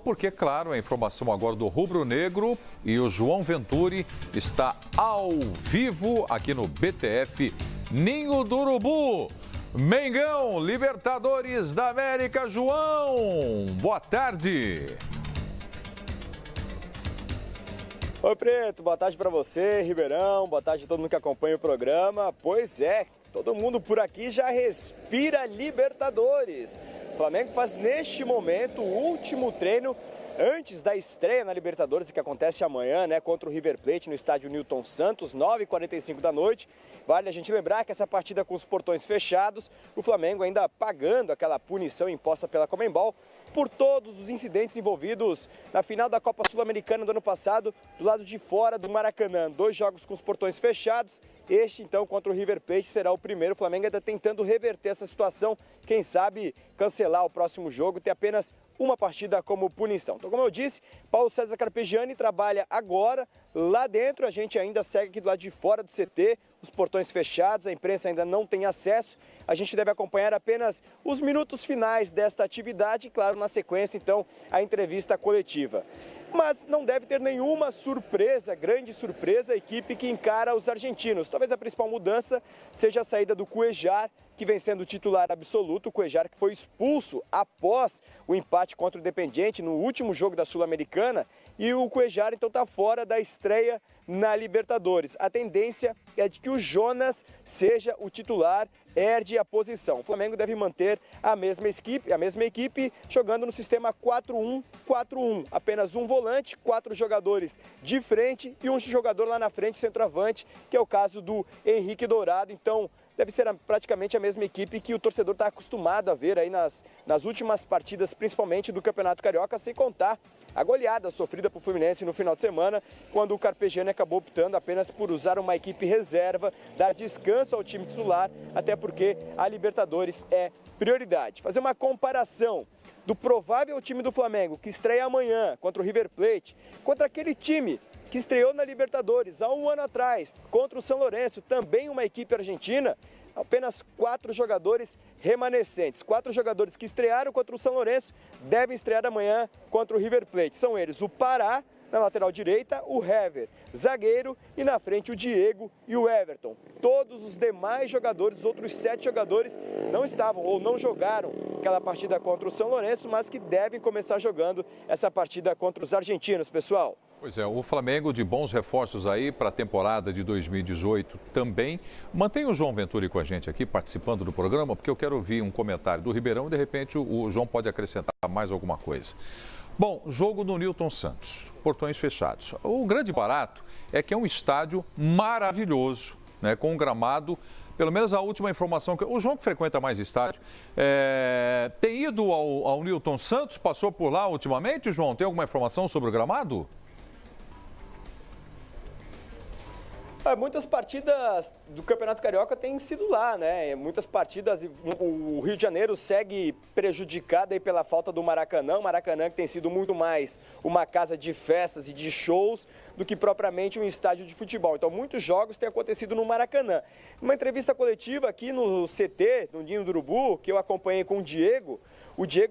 Porque, claro, a informação agora do Rubro Negro e o João Venturi está ao vivo aqui no BTF Ninho do Urubu. Mengão, Libertadores da América, João, boa tarde. Oi, Preto, boa tarde para você, Ribeirão, boa tarde a todo mundo que acompanha o programa. Pois é, todo mundo por aqui já respira Libertadores. O Flamengo faz neste momento o último treino antes da estreia na Libertadores, que acontece amanhã, contra o River Plate no estádio Newton Santos, 9h45 da noite. Vale a gente lembrar que essa partida com os portões fechados, o Flamengo ainda pagando aquela punição imposta pela Conmebol por todos os incidentes envolvidos na final da Copa Sul-Americana do ano passado, do lado de fora do Maracanã. 2 jogos com os portões fechados. Este, então, contra o River Plate, será o primeiro. O Flamengo ainda tentando reverter essa situação. Quem sabe cancelar o próximo jogo e ter apenas uma partida como punição. Então, como eu disse, Paulo César Carpegiani trabalha agora lá dentro. A gente ainda segue aqui do lado de fora do CT, os portões fechados, a imprensa ainda não tem acesso. A gente deve acompanhar apenas os minutos finais desta atividade e, claro, na sequência, então, a entrevista coletiva. Mas não deve ter nenhuma surpresa, grande surpresa, a equipe que encara os argentinos. Talvez a principal mudança seja a saída do Cuéllar, que vem sendo titular absoluto. O Cuéllar que foi expulso após o empate contra o Independiente no último jogo da Sul-Americana. E o Cuéllar, então, está fora da estreia na Libertadores. A tendência é de que o Jonas seja o titular, herde a posição. O Flamengo deve manter a mesma equipe jogando no sistema 4-1-4-1. Apenas um volante, 4 jogadores de frente e um jogador lá na frente, centroavante, que é o caso do Henrique Dourado. Então, deve ser praticamente a mesma equipe que o torcedor está acostumado a ver aí nas últimas partidas, principalmente do Campeonato Carioca, sem contar a goleada sofrida por Fluminense no final de semana, quando o Carpegiani acabou optando apenas por usar uma equipe reserva, dar descanso ao time titular, até porque a Libertadores é prioridade. Fazer uma comparação do provável time do Flamengo, que estreia amanhã contra o River Plate, contra aquele time que estreou na Libertadores há um ano atrás, contra o São Lourenço, também uma equipe argentina. Apenas 4 jogadores remanescentes. 4 jogadores que estrearam contra o São Lourenço devem estrear amanhã contra o River Plate. São eles o Pará, na lateral direita, o Hever, zagueiro, e na frente o Diego e o Everton. Todos os demais jogadores, os outros 7 jogadores, não estavam ou não jogaram aquela partida contra o São Lourenço, mas que devem começar jogando essa partida contra os argentinos, pessoal. Pois é, o Flamengo de bons reforços aí para a temporada de 2018 também. Mantém o João Venturi com a gente aqui, participando do programa, porque eu quero ouvir um comentário do Ribeirão e, de repente, o João pode acrescentar mais alguma coisa. Bom, jogo no Newton Santos, portões fechados. O grande barato é que é um estádio maravilhoso, com um gramado, pelo menos a última informação, que o João que frequenta mais estádio, tem ido ao Newton Santos, passou por lá ultimamente, João? Tem alguma informação sobre o gramado? Muitas partidas do Campeonato Carioca têm sido lá, Muitas partidas, o Rio de Janeiro segue prejudicado aí pela falta do Maracanã. O Maracanã que tem sido muito mais uma casa de festas e de shows do que propriamente um estádio de futebol. Então, muitos jogos têm acontecido no Maracanã. Numa entrevista coletiva aqui no CT, no Ninho do Urubu, que eu acompanhei com o Diego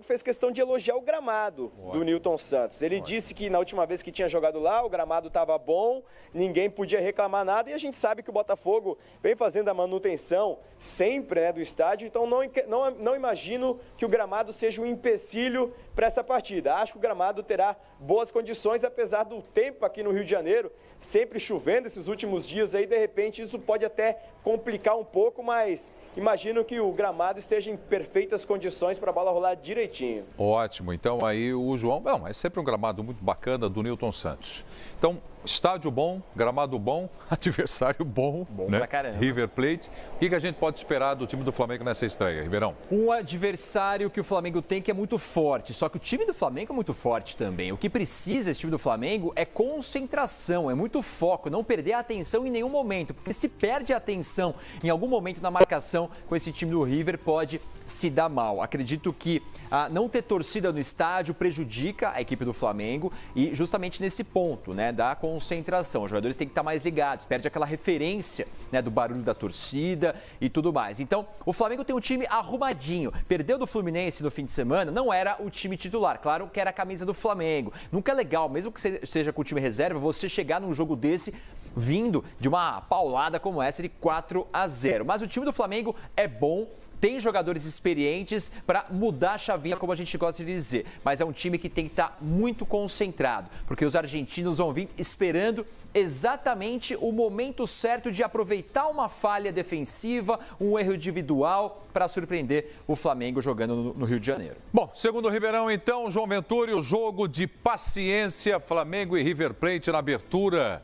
fez questão de elogiar o gramado do Newton Santos. Ele disse que na última vez que tinha jogado lá, o gramado estava bom, ninguém podia reclamar nada, e a gente sabe que o Botafogo vem fazendo a manutenção sempre do estádio, então não imagino que o gramado seja um empecilho para essa partida. Acho que o gramado terá boas condições, apesar do tempo aqui no Rio de Janeiro, sempre chovendo esses últimos dias aí, de repente isso pode até complicar um pouco, mas imagino que o gramado esteja em perfeitas condições para a bola rolar direitinho. Ótimo, então aí o João, é sempre um gramado muito bacana do Newton Santos. Então, estádio bom, gramado bom, adversário bom, pra caramba. River Plate. O que a gente pode esperar do time do Flamengo nessa estreia, Ribeirão? Um adversário que o Flamengo tem que é muito forte, só que o time do Flamengo é muito forte também. O que precisa esse time do Flamengo é concentração, é muito foco, não perder a atenção em nenhum momento, porque se perde a atenção em algum momento na marcação com esse time do River, pode se dá mal. Acredito que não ter torcida no estádio prejudica a equipe do Flamengo e justamente nesse ponto, né, da concentração. Os jogadores têm que estar mais ligados, perde aquela referência, né, do barulho da torcida e tudo mais. Então, o Flamengo tem um time arrumadinho. Perdeu do Fluminense no fim de semana, não era o time titular. Claro que era a camisa do Flamengo. Nunca é legal, mesmo que seja com o time reserva, você chegar num jogo desse vindo de uma paulada como essa de 4-0. Mas o time do Flamengo é bom, tem jogadores experientes para mudar a chavinha, como a gente gosta de dizer. Mas é um time que tem que estar muito concentrado, porque os argentinos vão vir esperando exatamente o momento certo de aproveitar uma falha defensiva, um erro individual para surpreender o Flamengo jogando no Rio de Janeiro. Bom, segundo o Ribeirão, então, João Ventura, o jogo de paciência, Flamengo e River Plate na abertura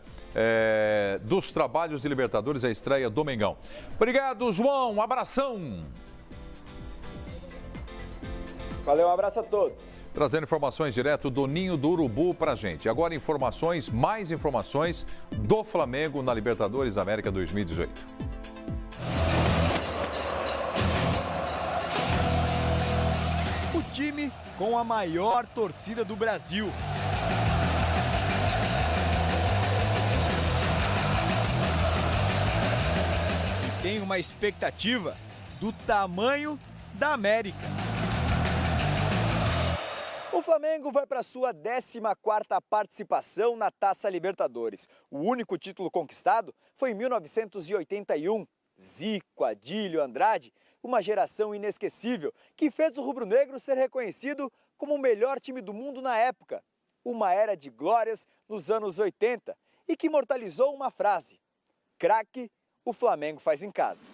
dos trabalhos de Libertadores, a estreia do Mengão. Obrigado, João. Um abração. Valeu, um abraço a todos. Trazendo informações direto do Ninho do Urubu pra gente. Agora mais informações do Flamengo na Libertadores América 2018. O time com a maior torcida do Brasil. Tem uma expectativa do tamanho da América. O Flamengo vai para sua 14ª participação na Taça Libertadores. O único título conquistado foi em 1981. Zico, Adílio, Andrade, uma geração inesquecível que fez o rubro-negro ser reconhecido como o melhor time do mundo na época. Uma era de glórias nos anos 80 e que imortalizou uma frase: craque, o Flamengo faz em casa.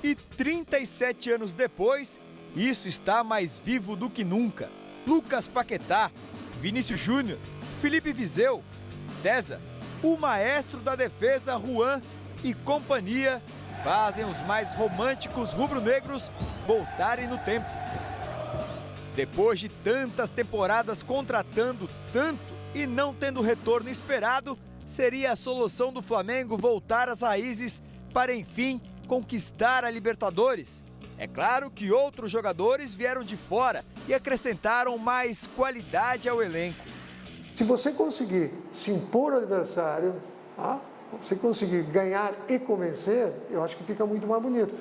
E 37 anos depois, isso está mais vivo do que nunca. Lucas Paquetá, Vinícius Júnior, Felipe Viseu, César, o maestro da defesa Juan e companhia fazem os mais românticos rubro-negros voltarem no tempo. Depois de tantas temporadas contratando tanto e não tendo o retorno esperado, seria a solução do Flamengo voltar às raízes para, enfim, conquistar a Libertadores. É claro que outros jogadores vieram de fora e acrescentaram mais qualidade ao elenco. Se você conseguir se impor ao adversário, você conseguir ganhar e convencer, eu acho que fica muito mais bonito.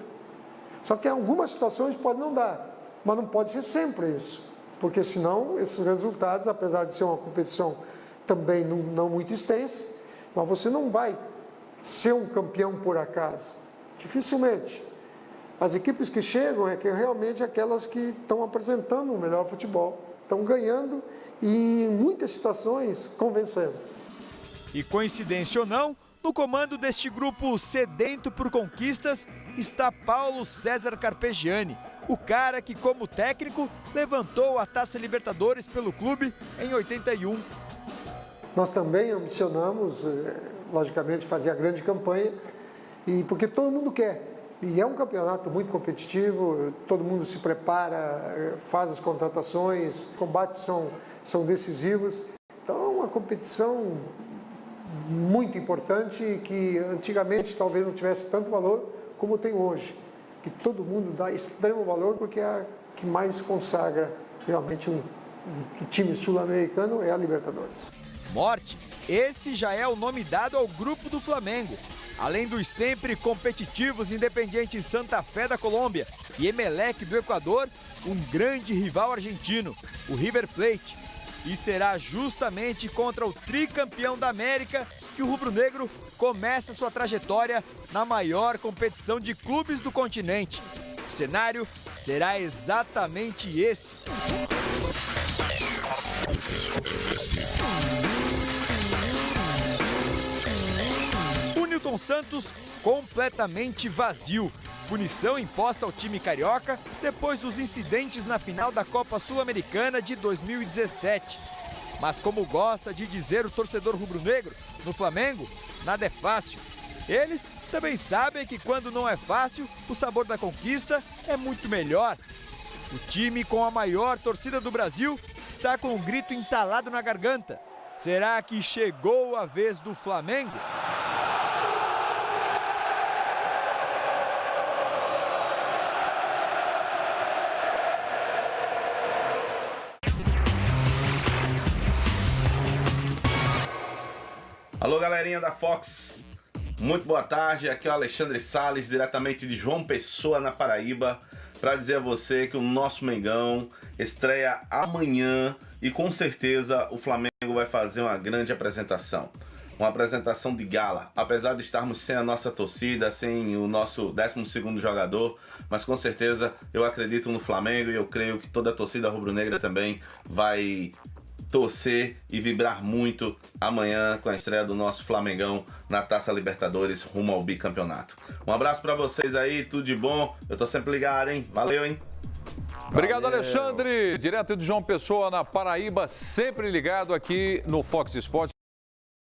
Só que em algumas situações pode não dar, mas não pode ser sempre isso. Porque senão esses resultados, apesar de ser uma competição também não muito extensa, mas você não vai ser um campeão por acaso. Dificilmente. As equipes que chegam é que realmente aquelas que estão apresentando o melhor futebol, estão ganhando e em muitas situações convencendo. E coincidência ou não, no comando deste grupo sedento por conquistas está Paulo César Carpegiani, o cara que, como técnico, levantou a Taça Libertadores pelo clube em 81. Nós também ambicionamos, logicamente, fazer a grande campanha, porque todo mundo quer. E é um campeonato muito competitivo, todo mundo se prepara, faz as contratações, combates são decisivos. Então é uma competição muito importante e que antigamente talvez não tivesse tanto valor como tem hoje. Que todo mundo dá extremo valor porque é a que mais consagra realmente um time sul-americano é a Libertadores. Morte, esse já é o nome dado ao grupo do Flamengo. Além dos sempre competitivos Independiente Santa Fé da Colômbia e Emelec do Equador, um grande rival argentino, o River Plate. E será justamente contra o tricampeão da América que o rubro-negro começa sua trajetória na maior competição de clubes do continente. O cenário será exatamente esse. Newton Santos completamente vazio. Punição imposta ao time carioca depois dos incidentes na final da Copa Sul-Americana de 2017. Mas como gosta de dizer o torcedor rubro-negro, no Flamengo, nada é fácil. Eles também sabem que quando não é fácil, o sabor da conquista é muito melhor. O time com a maior torcida do Brasil está com um grito entalado na garganta. Será que chegou a vez do Flamengo? Alô, galerinha da Fox, muito boa tarde, aqui é o Alexandre Salles, diretamente de João Pessoa, na Paraíba, para dizer a você que o nosso Mengão estreia amanhã e com certeza o Flamengo vai fazer uma grande apresentação. Uma apresentação de gala, apesar de estarmos sem a nossa torcida, sem o nosso 12º jogador, mas com certeza eu acredito no Flamengo e eu creio que toda a torcida rubro-negra também vai torcer e vibrar muito amanhã com a estreia do nosso Flamengão na Taça Libertadores rumo ao bicampeonato. Um abraço para vocês aí, tudo de bom. Eu tô sempre ligado, hein? Valeu, hein? Obrigado, Alexandre. Direto de João Pessoa, na Paraíba, sempre ligado aqui no Fox Sports.